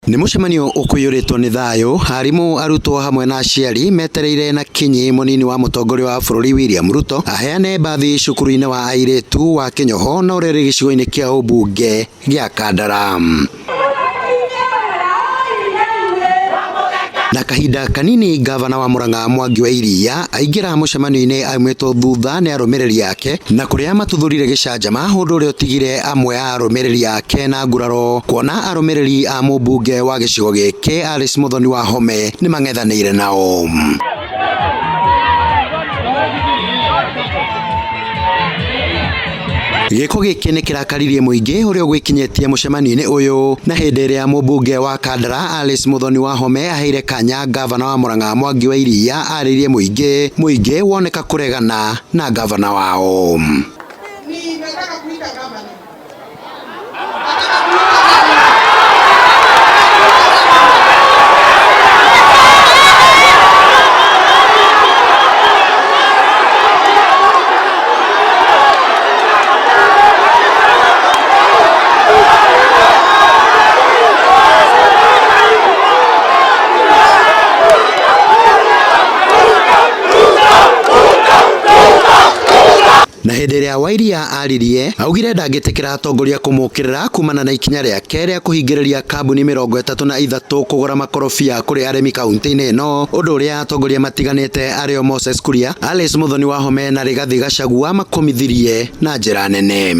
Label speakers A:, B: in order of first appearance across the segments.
A: Ni mucemanio ukuyuritwo ni thayo, harimu arutwo hamwe na aciari metereire na kinyi munini wa mutongoria wa bururi William Ruto aheyane mbathi cukuru-ini wa airitu wa kinyoho na urere gicigoini kia ubunge gia Kandara. Na kahinda kanini Ngavana wa Murang'A Mwangi wa iria aingira mucemanio-ini aumĩtwo thutha ni arumiriri yake na kuria matuthurire gicanjama, undu uria utigire amwe a arumiriri yake na nguraro, kuona arumiriri a mubunge wa gicigo giki Alice Muthoni wa Home nimang'ethaniire nao. Giko giki ni kirakaririe muingi uria gwikinyetie mucemanio-ini uyu, na hindi iria mubunge wa Kandara Alice Muthoni wa Home aheire kanya Ngavana wa Murang'A Mwangi wa iria aririe muingi woneka kuregana na Ngavana wao. Na hindi iria wa iria aririe augire ndangitikira atongoria kumukirira kumana na ikinya riake ria kuhingiriria kambuni 33 kugura makorobia kuri arimi kaunti-ini ino, undu uria atongoria matiganite ario Moses Kuria, Alice Muthoni wa Home na Rigathi Gachagua makomithirie na njira nene.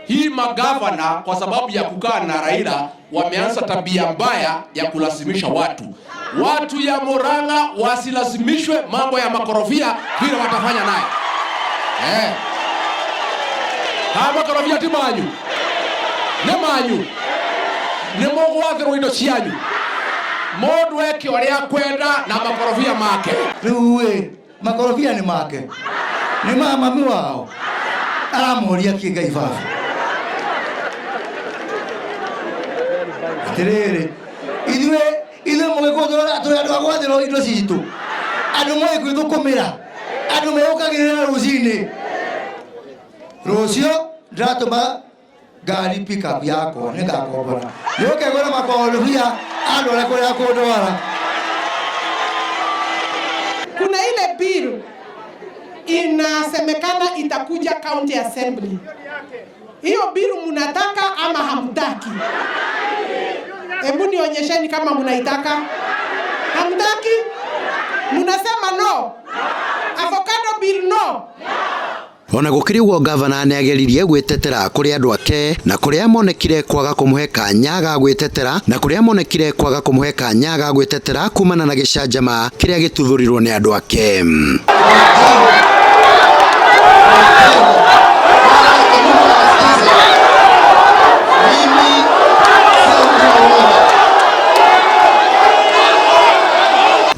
B: Hii magavana kwa sababu ya kukaa na Raila wameanza tabia mbaya ya kulazimisha watu ya Murang'A wasilazimishwe mambo ya makorofia vile watafanya naye. Hama korofia timanyu nemanyu nemogwathirwo indo cianyu mundu eke uria kwenda na makorofia make.
C: Riu makorofia ni make ni mami wao aramuria kinga ibabu atiriri ithuĩ mũgĩkũthora tũrĩ andũ a gwathĩrwo indo citũ, andũ moĩ gwĩthũkũmĩra, andũ meũkagĩrĩra rũcinĩ. Rũcio ndiratũma ngari pick-up yakwa nĩngakombora nĩũkegũra makorobia andũ arĩa kũrĩa kũndwara.
D: Kuna ile bill inasemekana itakuja county assembly. Hiyo bill mnataka ama hamtaki? Hebu nionyesheni kama mnaitaka. Hamtaki? Mnasema no. Avocado bill no.
A: Ona gukiri uguo Ngavana ni ageririe gwitetera kuri andu ake na kuria monekire kwaga kumuhe kanya ga gwitetera na kuria monekire kwaga kumuhe kanya ga gwitetera kumana na gicanjama kiria gituthurirwo ni andu ake.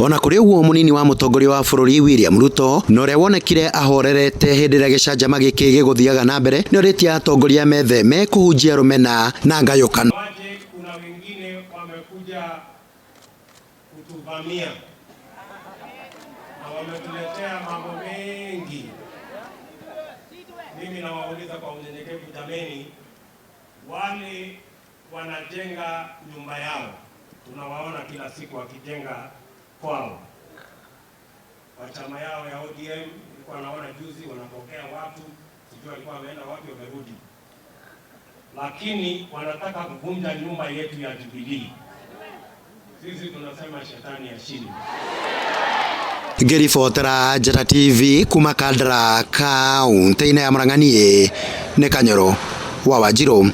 A: Ona kuri uguo munini wa mutongoria wa bururi William Ruto no ria wonekire ahorerete hindi ria gicanjama giki giguthiaga na mbere ni oritie atongoria metheme kuhunjia rumena na ngayukano.
E: Kuna wengine wamekuja kutuvamia na wametuletea mambo mengi. Mimi nawauliza kwa unyenyekevu, jameni, wale wanajenga nyumba yao, tunawaona kila siku wakijenga kwao kwa chama yao ya ODM. Nilikuwa naona juzi wanapokea watu, sijui walikuwa wameenda wapi, wamerudi, lakini wanataka kuvunja nyumba yetu ya Jubilee. Sisi tunasema shetani ashinde.
A: Ngiribotera Njata TV kuma Kandara kaunti-ini ya Murang'ani ni Kanyoro wa Wanjiru.